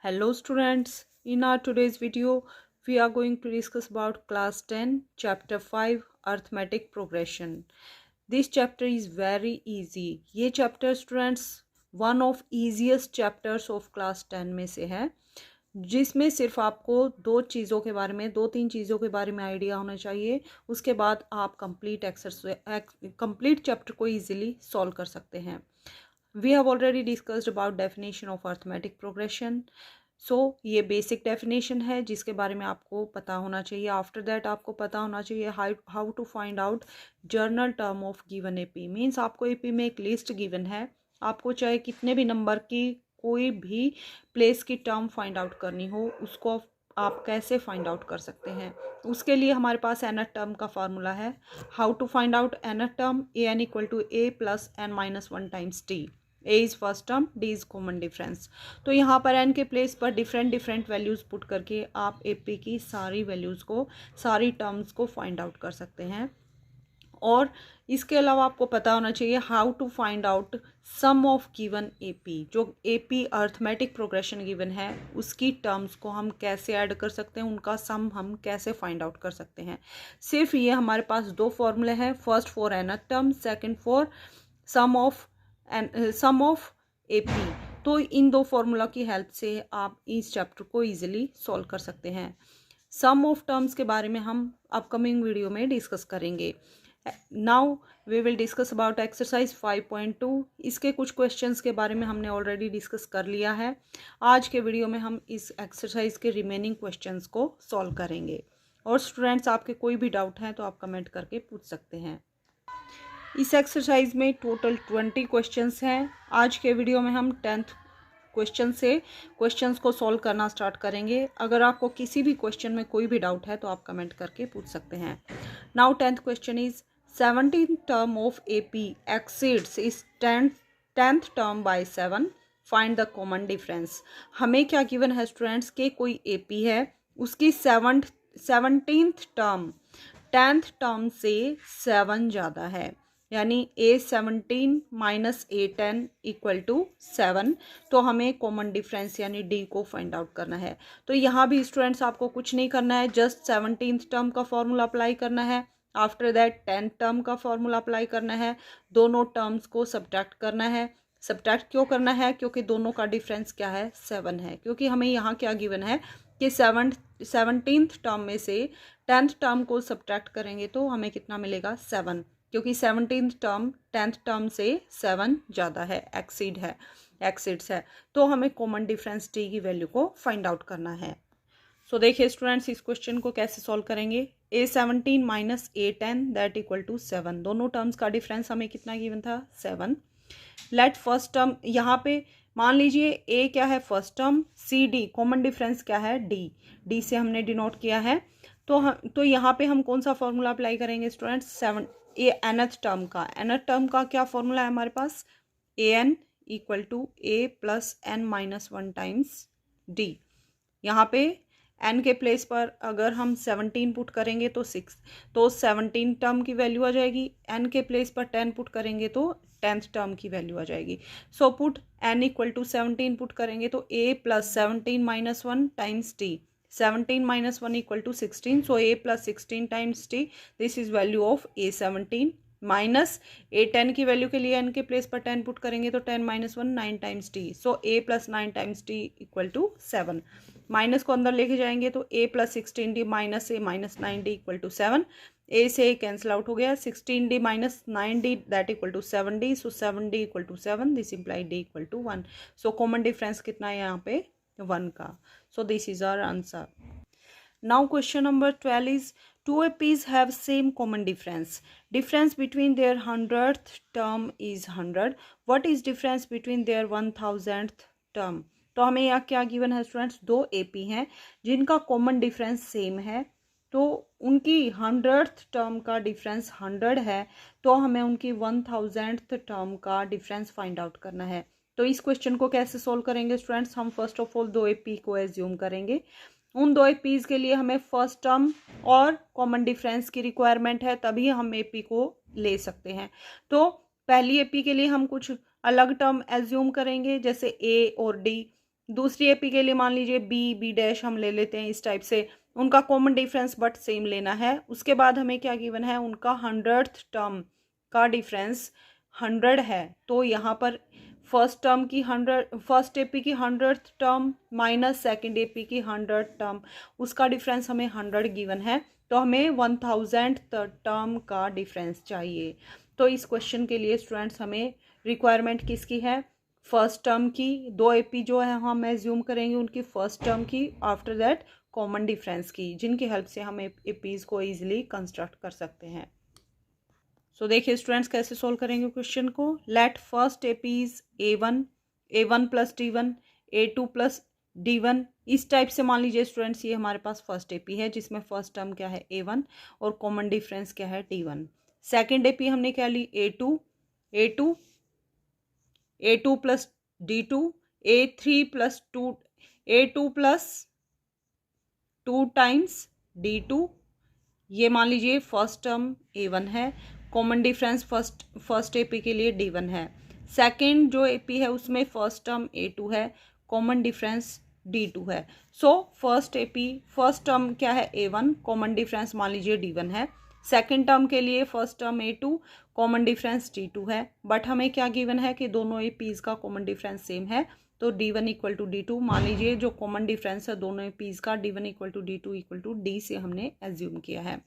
Hello students, in our today's video we are going to discuss about class 10 chapter 5 arithmetic progression. This chapter is very easy. ये chapter students one of easiest chapters of class 10 में से है, जिसमें सिर्फ आपको दो तीन चीज़ों के बारे में आइडिया होना चाहिए। उसके बाद आप कंप्लीट चैप्टर को इजीली सॉल्व कर सकते हैं। We have already discussed about definition of arithmetic progression. So ये बेसिक डेफिनेशन है जिसके बारे में आपको पता होना चाहिए। आफ्टर दैट आपको पता होना चाहिए how to find out general term of given AP. Means आपको एपी में एक लिस्ट गिवन है, आपको चाहे कितने भी नंबर की कोई भी प्लेस की टर्म फाइंड आउट करनी हो, उसको आप कैसे फाइंड आउट कर सकते हैं। उसके लिए हमारे पास nth टर्म का फार्मूला है। How to find out nth term, an equal to a plus n-1 times t। a is first term, d is common difference. तो यहाँ पर n के प्लेस पर डिफरेंट वैल्यूज़ पुट करके आप एपी की सारी वैल्यूज़ को, सारी टर्म्स को फाइंड आउट कर सकते हैं। और इसके अलावा आपको पता होना चाहिए how to find out sum of given AP. जो एपी अर्थमेटिक प्रोग्रेशन गिवन है उसकी टर्म्स को हम कैसे ऐड कर सकते हैं, उनका सम हम कैसे फाइंड आउट कर सकते हैं। सिर्फ ये हमारे पास दो फॉर्मूले हैं, first for nth term, second for sum of AP. तो इन दो फॉर्मूला की हेल्प से आप इस चैप्टर को इजीली सॉल्व कर सकते हैं। सम ऑफ टर्म्स के बारे में हम अपकमिंग वीडियो में डिस्कस करेंगे। Now we will discuss about exercise 5.2। इसके कुछ क्वेश्चंस के बारे में हमने ऑलरेडी डिस्कस कर लिया है। आज के वीडियो में हम इस एक्सरसाइज के रिमेनिंग क्वेश्चंस को सॉल्व करेंगे। और स्टूडेंट्स, आपके कोई भी डाउट है तो आप कमेंट करके पूछ सकते हैं। इस एक्सरसाइज में टोटल 20 क्वेश्चंस हैं। आज के वीडियो में हम 10th क्वेश्चन से क्वेश्चंस को सॉल्व करना स्टार्ट करेंगे। अगर आपको किसी भी क्वेश्चन में कोई भी डाउट है तो आप कमेंट करके पूछ सकते हैं। Now 10th question is 17th term of AP exceeds its 10th term by 7. Find the common difference. हमें क्या गिवन है स्टूडेंट्स के कोई AP है, उसकी 17th टर्म 10th टर्म से 7 ज़्यादा है, यानी A17 minus A10 equal to 7। तो हमें कॉमन डिफरेंस यानी D को फाइंड आउट करना है। तो यहाँ भी स्टूडेंट्स आपको कुछ नहीं करना है, जस्ट 17th टर्म का फॉर्मूला अप्लाई करना है। आफ्टर दैट 10th टर्म का फॉर्मूला अप्लाई करना है, दोनों टर्म्स को सब्ट्रैक्ट करना है। सब्ट्रैक्ट क्यों करना है? क्योंकि दोनों का डिफरेंस क्या है? 7 है। क्योंकि हमें यहाँ क्या गिवन है कि 17th टर्म में से 10th टर्म को सब्ट्रैक्ट करेंगे तो हमें कितना मिलेगा? 7। क्योंकि 17th टर्म 10th टर्म से 7 ज़्यादा है, एक्सीड्स है। तो हमें कॉमन डिफरेंस टी की वैल्यू को फाइंड आउट करना है। सो देखिए स्टूडेंट्स, इस क्वेश्चन को कैसे सॉल्व करेंगे। A17 minus A10 that equal to 7। दोनों टर्म्स का डिफरेंस हमें कितना गिवन था? 7। लेट फर्स्ट टर्म, यहाँ पे मान लीजिए A क्या है? First term, CD common difference क्या है? D से हमने डिनोट किया है। तो यहाँ पे हम कौन सा फॉर्मूला अप्लाई करेंगे स्टूडेंट्स? nth टर्म का क्या फॉर्मूला है हमारे पास? an equal to A plus n-1 times D। यहाँ पे n के प्लेस पर अगर हम 17 पुट करेंगे तो 6, तो 17 टर्म की वैल्यू आ जाएगी। n के प्लेस पर 10 पुट करेंगे तो 10th टर्म की वैल्यू आ जाएगी। So put n equal to 17 put करेंगे तो a plus 17 minus 1 times t। 17 minus 1 equal to 16, so a plus 16 times t। This is value of A17 minus A10 की value के लिए n के place पर 10 पुट करेंगे तो 10 minus 1 9 times t। So a plus 9 times t equal to 7। Minus को अंदर लेके जाएंगे तो a plus 16d minus a minus 9d equal to 7। a से कैंसिल आउट हो गया, 16d minus 9d that equal to 7d। So 7d equal to 7, this imply d equal to 1। So common difference कितना है यहाँ पे? 1 का। So this is our answer. Now question number 12 is, two APs have same common difference. Difference between their 100th term is 100. What is difference between their 1000th term? तो हमें यहाँ क्या given है स्टूडेंट्स? दो AP हैं जिनका common difference same है, तो उनकी 100th टर्म का डिफरेंस 100 है, तो हमें उनकी 1000th टर्म का डिफरेंस फाइंड आउट करना है। तो इस क्वेश्चन को कैसे सोल्व करेंगे स्टूडेंट्स? हम फर्स्ट ऑफ ऑल दो AP को एज्यूम करेंगे। उन दो APs के लिए हमें फर्स्ट टर्म और कॉमन डिफरेंस की रिक्वायरमेंट है, तभी हम AP को ले सकते हैं। तो पहली AP के लिए हम कुछ अलग टर्म एज्यूम करेंगे, जैसे A और D। दूसरी एपी के लिए मान लीजिए बी डैश हम ले लेते हैं, इस टाइप से उनका कॉमन डिफरेंस बट सेम लेना है। उसके बाद हमें क्या गिवन है, उनका 100th टर्म का डिफरेंस 100 है, तो यहाँ पर फर्स्ट एपी की 100th term minus second AP की 100th टर्म, उसका डिफरेंस हमें 100 गिवन है, तो हमें 1000th टर्म का डिफरेंस चाहिए। तो इस क्वेश्चन के लिए स्टूडेंट्स हमें रिक्वायरमेंट किसकी है, फर्स्ट टर्म की, दो एपी जो है हम एज्यूम करेंगे उनकी फर्स्ट टर्म की, आफ्टर दैट कॉमन डिफरेंस की, जिनकी हेल्प से हम एपीज को इजीली कंस्ट्रक्ट कर सकते हैं। सो देखिए स्टूडेंट्स कैसे सोल्व करेंगे क्वेश्चन को। Let first APs A1 plus D1, A2 plus D1, इस टाइप से मान लीजिए स्टूडेंट्स ये हमारे पास फर्स्ट एपी है जिसमें फर्स्ट टर्म क्या है ए1 और कॉमन डिफरेंस क्या है डी1। सेकेंड एपी हमने क्या ली ए2 प्लस डी2, ए3 plus a two plus 2 times d two, ये मान लीजिए फर्स्ट टर्म ए1 है, कॉमन डिफरेंस फर्स्ट एपी के लिए डी1 है। सेकंड जो एपी है उसमें फर्स्ट टर्म ए2 है, कॉमन डिफरेंस डी2 है। सो फर्स्ट टर्म क्या है ए1, कॉमन डिफरेंस मान लीजिए डी1 है। सेकंड टर्म के लिए first term a two, common difference d two है, बट हमें क्या गिवन है कि दोनों एपीज का कॉमन डिफरेंस सेम है, तो d1 इक्वल टू डी2, मान लीजिए जो कॉमन डिफरेंस है दोनों एपीज का d1 equal to d two equal to d से हमने एज्यूम किया है।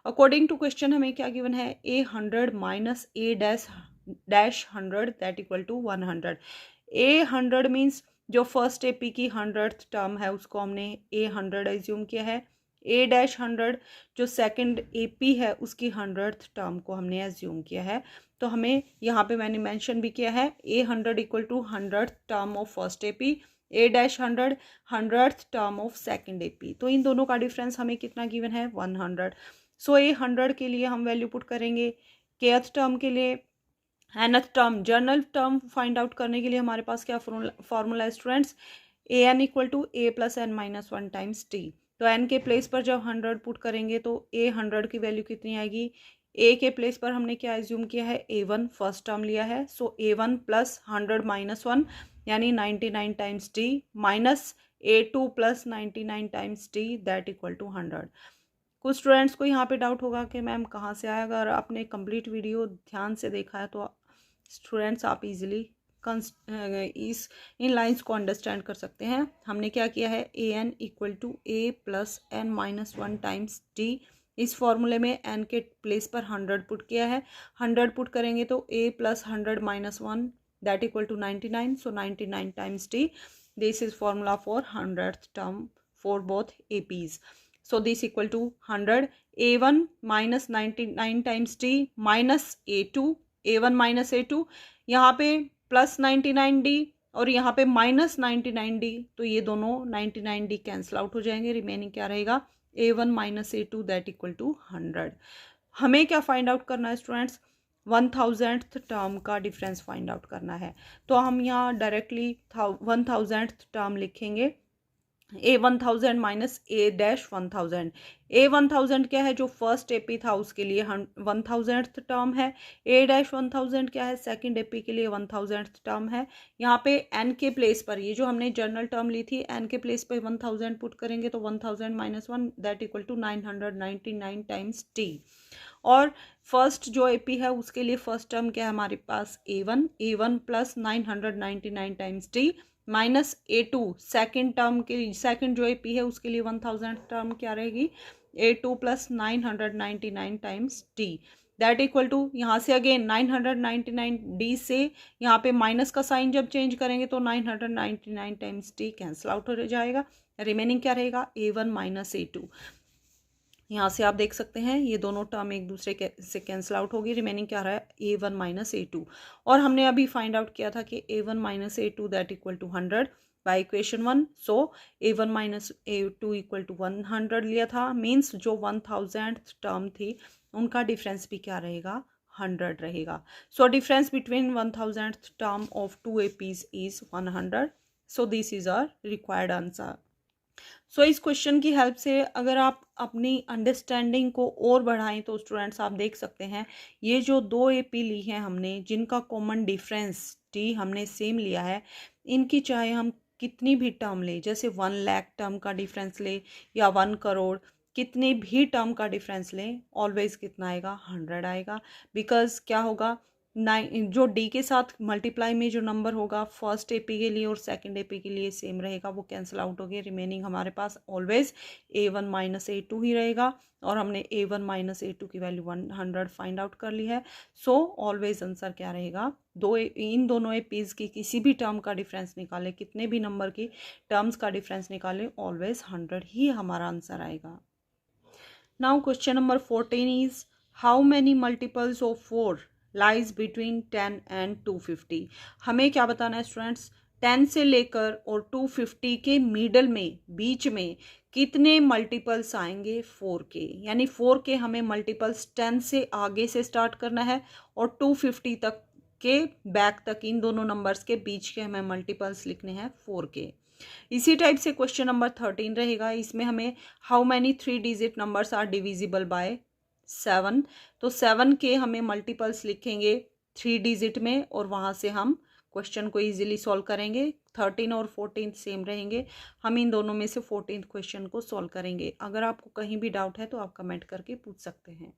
अकॉर्डिंग टू क्वेश्चन हमें क्या गिवन है, a100 minus a dash 100 that equal to 100। a100 means जो फर्स्ट एपी की 100th टर्म है उसको हमने a100 एज्यूम किया है, a डैश 100 जो सेकंड एपी है उसकी 100th टर्म को हमने एज्यूम किया है। तो हमें यहाँ पे मैंने मेंशन भी किया है a100 equal to 100th term of first AP, a dash 100 100th term of second AP, तो इन दोनों का डिफरेंस हमें कितना गिवन है 100। सो a100 के लिए हम वैल्यू पुट करेंगे, kth टर्म के लिए nth term, general term find out करने के लिए हमारे पास क्या फॉर्मूला है students, an equal to a plus n minus 1 times t। तो n के प्लेस पर जब 100 पुट करेंगे तो a100 की वैल्यू कितनी आएगी, a के प्लेस पर हमने क्या एज्यूम किया है a1 फर्स्ट टर्म लिया है, सो a1 प्लस 100 माइनस 1 यानी 99 times t minus a2 plus 99 times t that equal to 100। कुछ स्टूडेंट्स को यहाँ पे डाउट होगा कि मैम कहाँ से आया, अगर आपने कंप्लीट वीडियो ध्यान से देखा है तो स्टूडेंट्स आप इजीली इन लाइंस को अंडरस्टैंड कर सकते हैं। हमने क्या किया है, a n equal to A plus n minus 1 times t, इस फॉर्मूले में एन के प्लेस पर 100 पुट किया है, 100 पुट करेंगे तो a plus 100 minus 1 that equal to 99, so 99 times t, this is formula for 100th term for both APs. So this equal to 100, a1 minus 99 times t minus a2, a1 minus a2, यहाँ पे plus 99d और यहाँ पे minus 99d, तो ये दोनों 99d cancel out हो जाएंगे, रिमेनिंग क्या रहेगा a1 minus a2 that equal to 100। हमें क्या फाइंड आउट करना है स्टूडेंट्स, 1000th टर्म का डिफरेंस फाइंड आउट करना है, तो हम यहाँ डायरेक्टली 1000th टर्म लिखेंगे, ए 1000 माइनस ए डैश 1000, ए 1000 क्या है जो फर्स्ट एपी था उसके लिए 1000th टर्म है, ए डैश 1000 क्या है सेकंड एपी के लिए 1000th टर्म है। यहाँ पे एन के प्लेस पर ये जो हमने जनरल टर्म ली थी एन के प्लेस पर 1000 पुट करेंगे तो 1000 minus 1 that equal to 999 times t, और फर्स्ट जो एपी है उसके लिए फर्स्ट टर्म क्या है हमारे पास a one plus 999 times t minus a2 second term के सेकेंड जो एपी है उसके लिए 1000 टर्म क्या रहेगी a2 plus 999 times t that equal to, यहाँ से अगेन 999d से यहाँ पे माइनस का साइन जब चेंज करेंगे तो 999 टाइम्स t कैंसिल आउट हो जाएगा, रिमेनिंग क्या रहेगा a1 माइनस a2। यहाँ से आप देख सकते हैं ये दोनों टर्म एक दूसरे से कैंसिल आउट होगी, रिमेनिंग क्या रहा है a1 माइनस a2, और हमने अभी फाइंड आउट किया था कि a1 minus a2 that equal to 100 by equation 1, so a1 minus a2 equal to 100 लिया था, मीन्स जो 1000th टर्म थी उनका डिफरेंस भी क्या रहेगा 100 रहेगा। So difference between 1000th term of two APs is 100, so this is our required answer. So इस क्वेश्चन की हेल्प से अगर आप अपनी अंडरस्टैंडिंग को और बढ़ाएं तो स्टूडेंट्स आप देख सकते हैं ये जो दो एपी ली हैं हमने जिनका कॉमन डिफरेंस टी हमने सेम लिया है, इनकी चाहे हम कितनी भी टर्म ले, जैसे 1 लाख टर्म का डिफरेंस ले या 1 करोड़, कितने भी टर्म का डिफरेंस लें, ऑलवेज कितना आएगा, 100 आएगा। बिकॉज क्या होगा, 9 जो डी के साथ मल्टीप्लाई में जो नंबर होगा फर्स्ट एपी के लिए और सेकंड एपी के लिए सेम रहेगा, वो कैंसिल आउट हो गया। रिमेनिंग हमारे पास ऑलवेज A1 माइनस A2 ही रहेगा, और हमने A1 माइनस A2 की वैल्यू 100 फाइंड आउट कर ली है। सो ऑलवेज आंसर क्या रहेगा, इन दोनों एपीज की किसी भी टर्म का डिफरेंस निकाले, कितने भी नंबर की टर्म्स का डिफरेंस निकाले, ऑलवेज 100 ही हमारा आंसर आएगा। Now question number 14 is how many multiples of 4 lies between 10 and 250। हमें क्या बताना है स्टूडेंट्स, 10 से लेकर और 250 के मिडल में, बीच में कितने मल्टीपल्स आएंगे 4 के, यानी 4 के हमें मल्टीपल्स 10 से आगे से स्टार्ट करना है और 250 तक के बैक तक, इन दोनों नंबर्स के बीच के हमें मल्टीपल्स लिखने हैं 4 के। इसी टाइप से क्वेश्चन नंबर 13 रहेगा, इसमें हमें how many 3 digit numbers are divisible by 7। तो 7 के हमें मल्टीपल्स लिखेंगे 3 डिजिट में, और वहाँ से हम क्वेश्चन को इजीली सॉल्व करेंगे। 13 और 14 सेम रहेंगे, हम इन दोनों में से 14th क्वेश्चन को सॉल्व करेंगे। अगर आपको कहीं भी डाउट है तो आप कमेंट करके पूछ सकते हैं।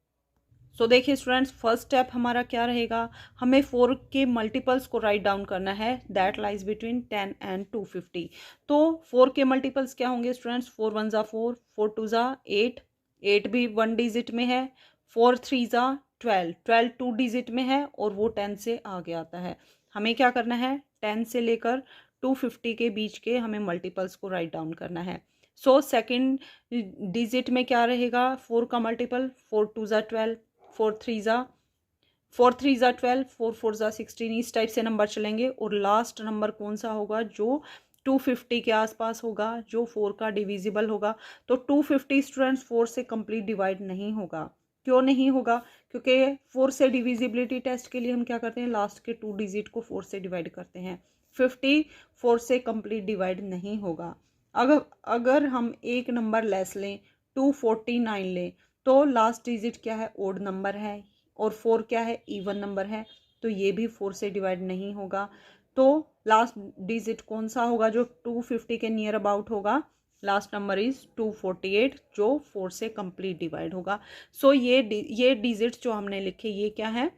सो देखिए स्टूडेंट्स, फर्स्ट स्टेप हमारा क्या रहेगा, हमें 4 के मल्टीपल्स को राइट डाउन करना है, दैट लाइज बिटवीन 10 एंड 250। तो 4 के मल्टीपल्स क्या होंगे स्टूडेंट्स, 4 1 ज़ा 4, 4 2 ज़ा 8, 8 भी 1 डिजिट में है, 4 3 ज़ा 12, 12 2 डिजिट में है, और वो 10 से आगे आता है। हमें क्या करना है, 10 से लेकर 250 के बीच के हमें मल्टीपल्स को राइट डाउन करना है। सो सेकेंड डिजिट में क्या रहेगा, 4 का मल्टीपल, 4 2 ज़ा 12, 4 3 ज़ा 12, 4 4 ज़ा 16, इस टाइप से नंबर चलेंगे। और लास्ट नंबर कौन सा होगा, जो 250 के आसपास होगा, जो 4 का डिविजिबल होगा। तो 250 स्टूडेंट्स 4 से कंप्लीट डिवाइड नहीं होगा। क्यों नहीं होगा, क्योंकि 4 से डिविजिबिलिटी टेस्ट के लिए हम क्या करते हैं, लास्ट के 2 डिजिट को 4 से डिवाइड करते हैं। 50 4 से कंप्लीट डिवाइड नहीं होगा। अगर हम एक नंबर लेस लें, 249 लें, तो लास्ट डिजिट क्या है, ओड नंबर है, और 4 क्या है, इवन नंबर है, तो ये भी 4 से डिवाइड नहीं होगा। तो लास्ट डिजिट कौन सा होगा, जो 250 के नियर अबाउट होगा, लास्ट नंबर इज 248, जो 4 से कंप्लीट डिवाइड होगा। सो ये डिजिट जो हमने लिखे, ये क्या है,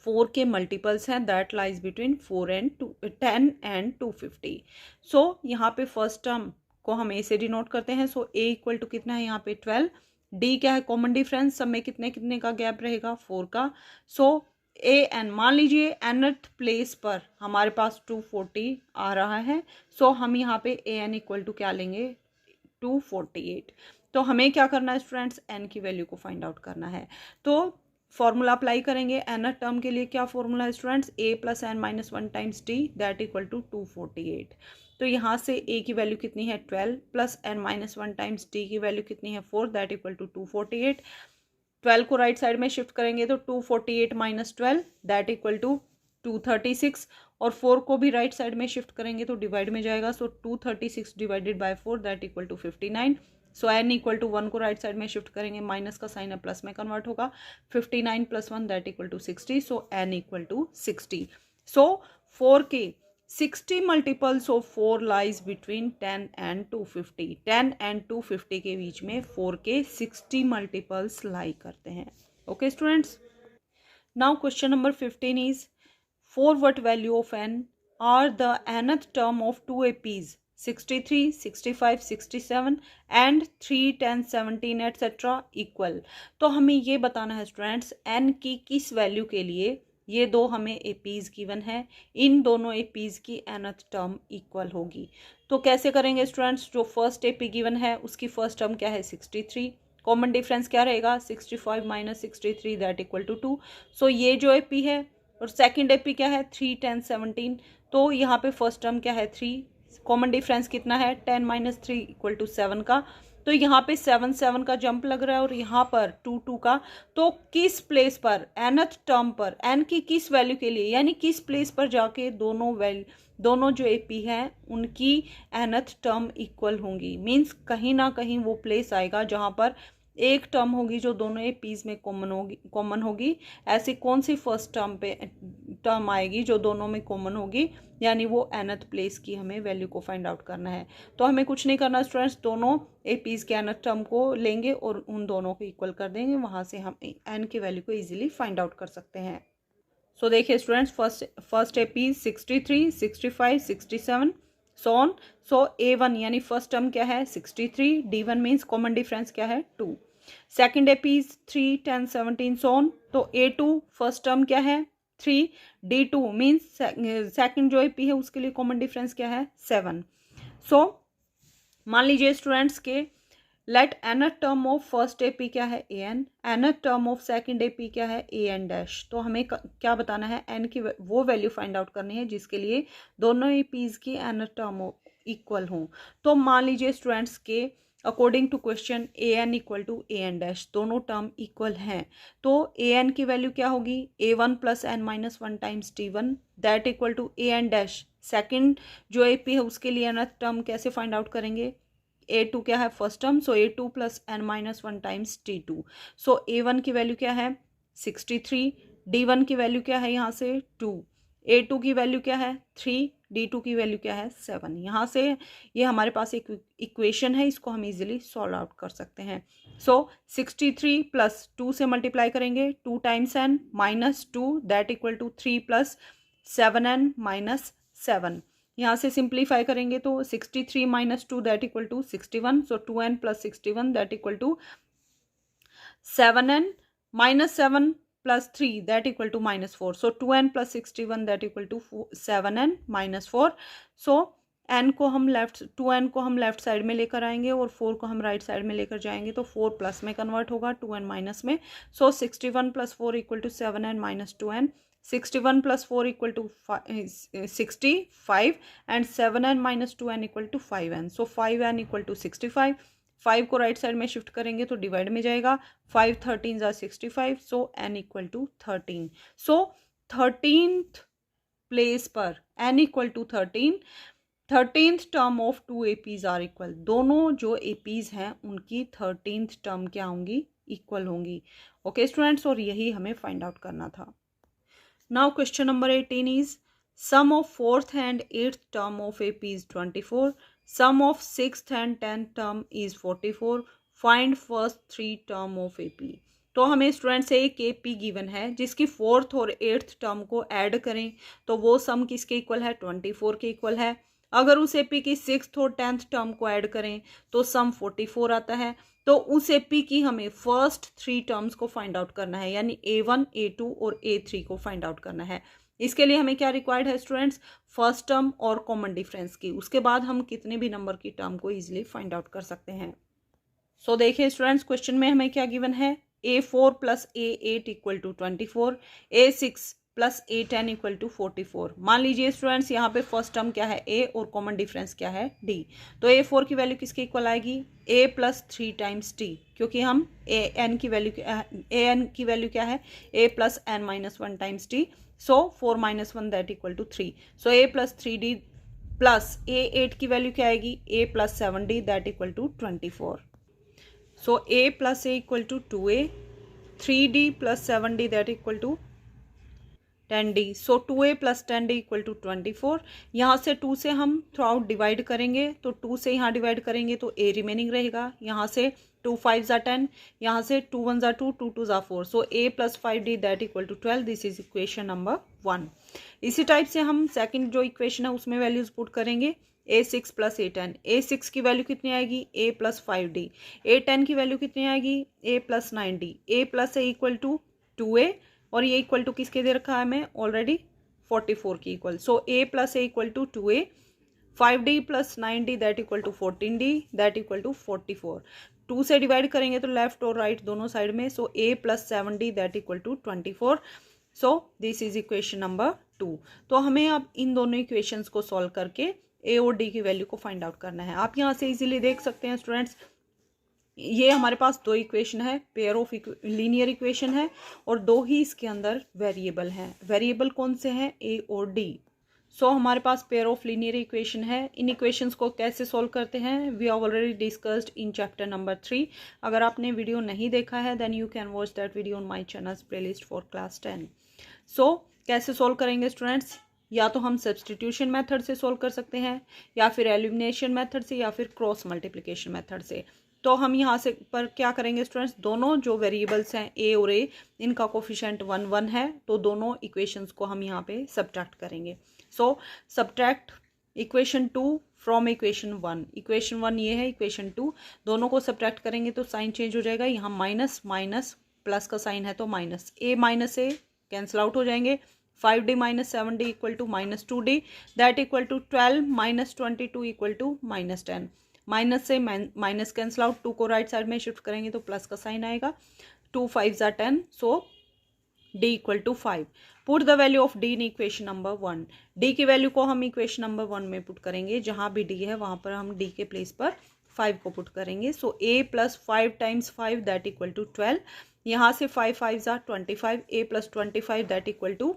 4 के मल्टीपल्स हैं, दैट लाइज बिटवीन 10 एंड 250। सो यहाँ पे फर्स्ट टर्म को हम ए से डिनोट करते हैं। सो ए इक्वल टू कितना है यहाँ पे 12, डी क्या है, कॉमन डिफरेंस, सब में कितने कितने का गैप रहेगा, 4 का। सो ए एन, मान लीजिए nth प्लेस पर हमारे पास 240 आ रहा है। सो हम यहाँ पे ए एन इक्वल टू क्या लेंगे, 248। तो हमें क्या करना है स्टूडेंट्स, एन की वैल्यू को फाइंड आउट करना है। तो फॉर्मूला अप्लाई करेंगे nth टर्म के लिए, क्या फॉर्मूला है students, a plus n minus 1 times d, that equal to 248। तो यहाँ से a की वैल्यू कितनी है 12, plus n minus 1 times d की वैल्यू कितनी है 4, दैट इक्वल टू 248। 12 को राइट साइड में शिफ्ट करेंगे तो 248 माइनस 12, दैट इक्वल टू 236, और 4 को भी राइट साइड में शिफ्ट करेंगे तो डिवाइड में जाएगा। So 236 divided by 4, that equal to 59। So n equal to 1 को राइट साइड में शिफ्ट करेंगे, माइनस का साइन है प्लस में कन्वर्ट होगा, 59 plus 1 that equal to 60। So n equal to 60। So 4 के 60 multiples of 4 lies between 10 and 250। 10 and 250 के बीच में 4 के 60 मल्टीपल्स लाई करते हैं। Okay students, now question number 15 is for what value of n are the nth term of 2 APs 63, 65, 67 and 3, 10, 17 etcetera equal. तो हमें ये बताना है स्टूडेंट्स, n की किस वैल्यू के लिए ये दो हमें एपीज गिवन है, इन दोनों एपीज की nth टर्म इक्वल होगी। तो कैसे करेंगे स्टूडेंट्स, जो फर्स्ट एपी गिवन है उसकी फर्स्ट टर्म क्या है 63, कॉमन डिफरेंस क्या रहेगा 65 माइनस 63, दैट इक्वल टू 2। सो ये जो एपी है, और सेकंड एपी क्या है 3, 10, 17। तो यहाँ पे फर्स्ट टर्म क्या है 3, कॉमन डिफरेंस कितना है 10 माइनस 3 इक्वल टू 7 का। तो यहाँ पे 7 7 का जंप लग रहा है, और यहाँ पर 2 2 का। तो किस प्लेस पर, nth टर्म पर, n की किस वैल्यू के लिए, यानी किस प्लेस पर जाके दोनों जो एपी हैं उनकी nth टर्म इक्वल होंगी। मीन्स कहीं ना कहीं वो प्लेस आएगा जहाँ पर एक टर्म होगी जो दोनों ए पीज में कॉमन होगी। ऐसी कौन सी फर्स्ट टर्म आएगी जो दोनों में कॉमन होगी, यानी वो nth प्लेस की हमें वैल्यू को फाइंड आउट करना है। तो हमें कुछ नहीं करना स्टूडेंट्स, दोनों ए पीज के nth टर्म को लेंगे और उन दोनों को इक्वल कर देंगे, वहां से हम n की वैल्यू को इजीली फाइंड आउट कर सकते हैं। सो देखिए students, first A Ps 63, 65, 67 so on. So A1 यानी फर्स्ट टर्म क्या है 63, D1 मीन्स कॉमन डिफरेंस क्या है 2। Second A Ps 3, 10, 17 so on. तो A2 फर्स्ट टर्म क्या है 3, D2 मीन्स सेकेंड जो ए पी है उसके लिए कॉमन डिफरेंस क्या है 7। सो मान लीजिए स्टूडेंट्स के let nth term of first A P क्या है an, nth term of second A P क्या है an डैश। तो हमें क्या बताना है, n की वो वैल्यू फाइंड आउट करनी है जिसके लिए दोनों ए पीज की nth टर्म इक्वल हों। तो मान लीजिए स्टूडेंट्स के according to question an equal to an dash दोनों टर्म इक्वल हैं, तो an की वैल्यू क्या होगी a1 plus n minus 1 times t1 that equal to an dash. Second जो ए पी है उसके लिए nth टर्म कैसे फाइंड आउट करेंगे, A2 क्या है first term, so A2 plus n minus 1 times T2। सो A1 की वैल्यू क्या है 63, D1 की वैल्यू क्या है यहाँ से 2, A2 की वैल्यू क्या है 3, D2 की वैल्यू क्या है 7। यहाँ से ये हमारे पास एक इक्वेशन है, इसको हम इजीली सॉल्व आउट कर सकते हैं। सो 63 प्लस 2 से मल्टीप्लाई करेंगे 2 times n minus 2 that equal to 3 plus 7n minus 7। यहाँ से सिंप्लीफाई करेंगे तो 63 minus 2 that equal to 61, so 2n plus 61 that equal to 7n minus 7 plus 3 that equal to minus 4, so 2n plus 61 that equal to 7n minus 4। So n को हम2n को हम left side में लेकर आएंगे और 4 को हम राइट साइड में लेकर जाएंगे, तो 4 प्लस में कन्वर्ट होगा 2n माइनस में। So 61 plus 4 equal to 7n minus 2n, 61 plus 4 equal to 65 and 7n minus 2n equal to 5n। So 5n equal to 65, 5 को राइट साइड में शिफ्ट करेंगे तो डिवाइड में जाएगा, 5 13 ज़ा 65, so n equal to 13। So 13th place पर n equal to 13th term of 2 APs are equal. दोनों जो APs हैं उनकी 13th टर्म क्या होंगी इक्वल होंगी। ओके स्टूडेंट्स, और यही हमें फाइंड आउट करना था। Now question number 18 is sum of 4th and 8th term of AP is 24. Sum of 6th and 10th term is 44. Find first 3 term of AP. तो हमें स्टूडेंट से एक AP गिवन है जिसकी 4th और 8th term को add करें तो वो सम किसके इक्वल है 24 के इक्वल है। अगर उस AP की 6th और 10th टर्म को ऐड करें तो सम 44 आता है। तो उस AP की हमें फर्स्ट 3 टर्म्स को फाइंड आउट करना है, यानी A1, A2 और A3 को फाइंड आउट करना है। इसके लिए हमें क्या रिक्वायर्ड है स्टूडेंट्स, फर्स्ट टर्म और कॉमन डिफरेंस की। उसके बाद हम कितने भी नंबर की टर्म को इजीली फाइंड आउट कर सकते हैं। सो देखिए स्टूडेंट्स, क्वेश्चन में हमें क्या गिवन है, A4 plus A8 equal to 24, A6 plus A10 equal to 44। मान लीजिए स्टूडेंट्स यहाँ पे फर्स्ट टर्म क्या है A और कॉमन डिफरेंस क्या है D। तो A4 की वैल्यू किसके इक्वल आएगी A प्लस 3 टाइम्स D, क्योंकि हम AN की वैल्यू क्या है A plus N minus 1 times D। So 4 minus 1 that equal to 3। So A plus 3D plus A8 की वैल्यू क्या आएगी A plus 7D that equal to 24। So A plus A equal to 2A, 3D plus 7D that equal to 10D। So 2A plus 10D equal to 24। यहाँ से 2 से हम through out divide करेंगे, तो 2 से यहाँ डिवाइड करेंगे तो A रिमेनिंग रहेगा। यहाँ से 2 5 ज़ा 10, यहाँ से 2 1 ज़ा 2, 2 2 ज़ा 4। So A plus 5D that equal to 12। This is equation number 1। इसी टाइप से हम सेकंड जो इक्वेशन है उसमें वैल्यूज पुट करेंगे। A6 प्लस A10, A6 की वैल्यू कितनी आएगी A प्लस 5D, A10 की वैल्यू कितनी आएगी A plus 9D, A plus A equal to 2A और ये इक्वल टू किसके दे रखा है हमें ऑलरेडी 44 की equal. So A plus A equal to 2A, 5D plus 9D that equal to 14D that equal to 44। 2 से डिवाइड करेंगे तो लेफ्ट और राइट दोनों साइड में, so A plus 7D that equal to 24। So this is equation number 2। तो हमें अब इन दोनों इक्वेशंस को सॉल्व करके A और D की वैल्यू को फाइंड आउट करना है। आप यहाँ से इजीली देख सकते हैं स्टूडेंट्स, ये हमारे पास 2 इक्वेशन है, पेयर ऑफ लीनियर इक्वेशन है और 2 ही इसके अंदर वेरिएबल हैं। वेरिएबल कौन से हैं A और D। सो हमारे पास पेयर ऑफ लीनियर इक्वेशन है। इन इक्वेशंस को कैसे सॉल्व करते हैं we already discussed in chapter number 3। अगर आपने वीडियो नहीं देखा है then you can watch that video on my channel's playlist for class 10। So कैसे सॉल्व करेंगे स्टूडेंट्स, या तो हम सब्सटीट्यूशन मेथड से सॉल्व कर सकते हैं, या फिर एलिमिनेशन मेथड से, या फिर क्रॉस मल्टीप्लिकेशन मेथड से। तो हम यहाँ से पर क्या करेंगे स्टूडेंट्स, दोनों जो वेरिएबल्स हैं ए और ए, इनका कोफिशिएंट 1 1 है, तो दोनों इक्वेशंस को हम यहाँ पे सब्ट्रैक्ट करेंगे। So subtract equation 2 from equation 1। Equation 1 ये है, इक्वेशन 2, दोनों को सब्ट्रैक्ट करेंगे तो साइन चेंज हो जाएगा। यहाँ माइनस माइनस प्लस का साइन है तो माइनस ए कैंसिल आउट हो जाएंगे। 5d minus 7d equal to minus 2d, that equal to 12 minus 22 equal to minus 10। Minus से माइनस कैंसिल आउट, 2 को राइट साइड में शिफ्ट करेंगे तो प्लस का साइन आएगा। 2 5 ज़ा 10, so d equal to 5। Put the value of d in equation number 1। d की value को हम इक्वेशन नंबर 1 में पुट करेंगे, जहाँ भी d है वहाँ पर हम d के प्लेस पर 5 को पुट करेंगे। So a plus 5 times 5 that equal to 12। यहाँ से 5 5 ज़ा 25, a plus 25 that equal to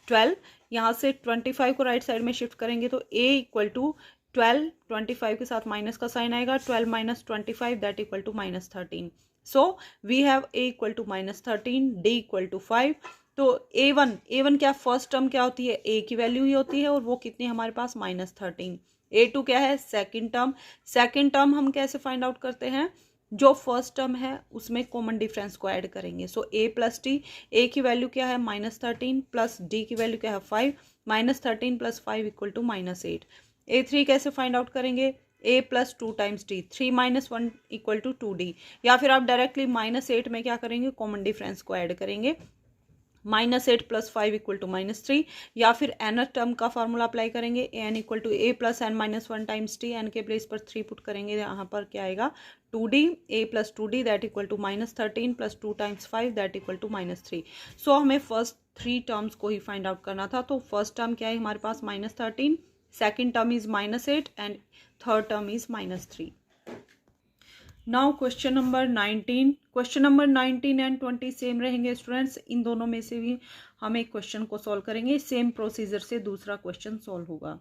12। यहाँ से 25 को राइट साइड में शिफ्ट करेंगे तो a इक्वल टू 12, 25 के साथ माइनस का साइन आएगा। 12 minus 25 that equal to minus 13। So we have a equal to minus 13, d equal to 5। तो a1 क्या फर्स्ट टर्म क्या होती है, a की वैल्यू ही होती है, और वो कितनी हमारे पास माइनस 13। a2 क्या है, सेकेंड टर्म। सेकेंड टर्म हम कैसे फाइंड आउट करते हैं, जो फर्स्ट टर्म है उसमें कॉमन डिफरेंस को ऐड करेंगे। So a plus D, a की वैल्यू क्या है माइनस 13, प्लस d की वैल्यू क्या है 5, minus 13 plus 5 equal to minus 8। a3 कैसे फाइंड आउट करेंगे, a plus 2 times d, 3 minus 1 equal to 2d, या फिर आप डायरेक्टली माइनस 8 में क्या करेंगे, कॉमन डिफरेंस को ऐड करेंगे। Minus 8 plus 5 equal to minus 3, या फिर एन टर्म का फार्मूला अप्लाई करेंगे, n equal to A plus n minus 1 times T. N के प्लेस पर 3 पुट करेंगे, यहाँ पर क्या आएगा 2d, a plus 2d that equal to minus 13 plus 2 times 5 that equal to minus 3। So हमें फर्स्ट 3 टर्म्स को ही फाइंड आउट करना था। तो फर्स्ट टर्म क्या है हमारे पास minus 13, second term is minus 8 and third term is minus 3। Now question number 19। Question number 19 and 20 same रहेंगे स्टूडेंट्स। इन दोनों में से भी हम एक क्वेश्चन को सॉल्व करेंगे, सेम प्रोसीजर से दूसरा क्वेश्चन सॉल्व होगा।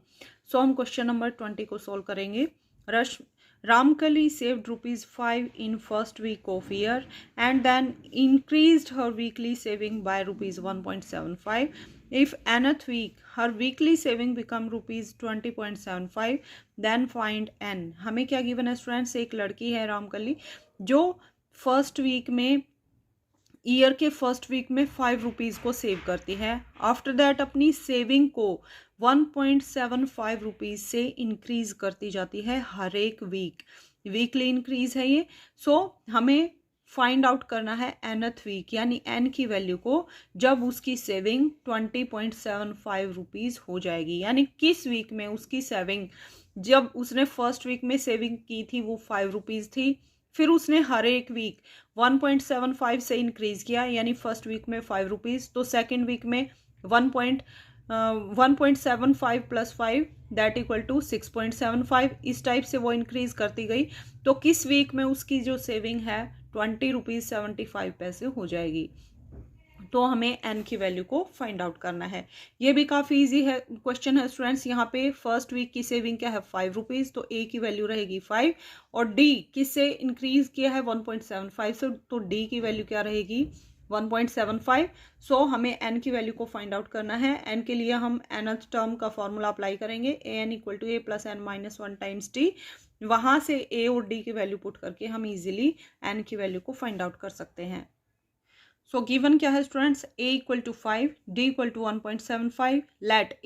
सो हम क्वेश्चन नंबर 20 को सॉल्व करेंगे। Ramkali saved ₹5 in first week of year and then increased her weekly saving by ₹1.75. If nth week her weekly saving become ₹20.75, then find n। हमें क्या given है students, एक लड़की है रामकली जो फर्स्ट वीक में ईयर के फर्स्ट वीक में 5 रुपीज़ को सेव करती है। आफ्टर दैट अपनी सेविंग को 1.75 रुपीज़ से इंक्रीज करती जाती है हर एक वीक। वीकली इंक्रीज है ये। सो हमें फाइंड आउट करना है nth वीक, यानी n की वैल्यू को जब उसकी सेविंग 20.75 रुपीज़ हो जाएगी, यानी किस वीक में उसकी सेविंग, जब उसने फर्स्ट वीक में सेविंग की थी वो 5 रुपीज़ थी, फिर उसने हर एक वीक 1.75 से इंक्रीज किया, यानी फर्स्ट वीक में 5 रुपीज़, तो सेकेंड वीक में 1.75 प्लस 5 दैट इक्वल टू 6.75। इस टाइप से वो इंक्रीज करती गई, तो किस वीक में उसकी जो सेविंग है 20 रुपीज़ 75 पैसे हो जाएगी। तो हमें n की वैल्यू को फाइंड आउट करना है। ये भी काफ़ी इजी है क्वेश्चन है स्टूडेंट्स। यहाँ पे फर्स्ट वीक की सेविंग क्या है 5 रुपीज़, तो a की वैल्यू रहेगी 5, और d किससे इंक्रीज किया है 1.75 से, तो d की वैल्यू क्या रहेगी 1.75। सो हमें n की वैल्यू को फाइंड आउट करना है। n के लिए हम nth टर्म का फॉर्मूला अप्लाई करेंगे, an equal to a plus n minus 1 times T. वहाँ से a और d की वैल्यू पुट करके हम इजीली n की वैल्यू को फाइंड आउट कर सकते हैं। सो गिवन क्या है students, a equal to 5, d equal to 1.75, let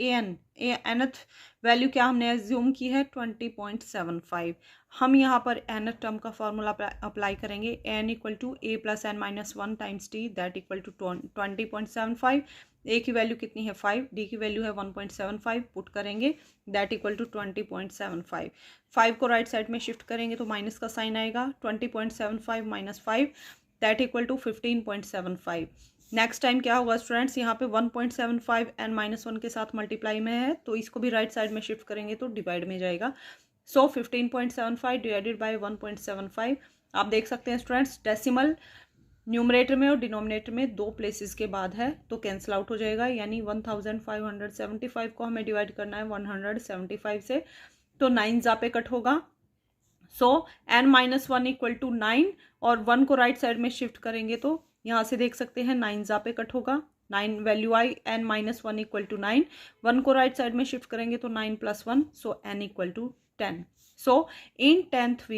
nth value क्या हमने एज्यूम की है 20.75। हम यहाँ पर nth टर्म का फॉर्मूला अप्लाई करेंगे, n equal to a plus n minus 1 times t that equal to 20.75। a की वैल्यू कितनी है 5, d की वैल्यू है 1.75, पुट करेंगे दैट इक्वल टू 20.75। 5 को राइट साइड में शिफ्ट करेंगे तो माइनस का साइन आएगा, 20.75 minus 5 that equal to 15.75। Next time क्या होगा स्टूडेंट्स, यहाँ पे 1.75 n माइनस 1 के साथ मल्टीप्लाई में है, तो इसको भी राइट साइड में शिफ्ट करेंगे तो डिवाइड में जाएगा। सो 15.75 डिवाइडेड बाय 1.75। आप देख सकते हैं स्टूडेंट्स डेसिमल न्यूमरेटर में और डिनोमिनेटर में 2 प्लेसेस के बाद है तो कैंसिल आउट हो जाएगा, यानी 1575 को हमें डिवाइड करना है 175 से, तो 9 जा पे कट होगा। सो n-1 इक्वल टू 9 और 1 को राइट साइड में शिफ्ट करेंगे तो यहाँ से देख सकते हैं 9 जा पे कट होगा, 9 value I, n-1 equal to 9, 1 को राइट साइड में शिफ्ट करेंगे तो 9 + 1, so n equal to 10। So in 10th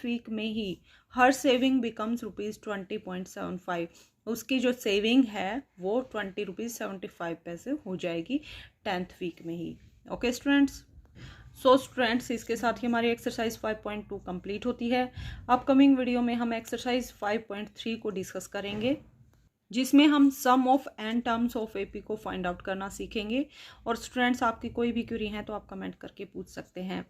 week में ही हर सेविंग बिकम्स ₹20.75, उसकी जो सेविंग है वो ₹20.75 हो जाएगी 10th वीक में ही। ओके स्टूडेंट्स, सो स्टूडेंट्स इसके साथ ही हमारी एक्सरसाइज 5.2 कंप्लीट होती है। अपकमिंग वीडियो में हम एक्सरसाइज 5.3 को डिस्कस करेंगे, जिसमें हम sum of n terms of AP को फाइंड आउट करना सीखेंगे। और स्टूडेंट्स आपकी कोई भी क्वेरी है तो आप कमेंट करके पूछ सकते हैं।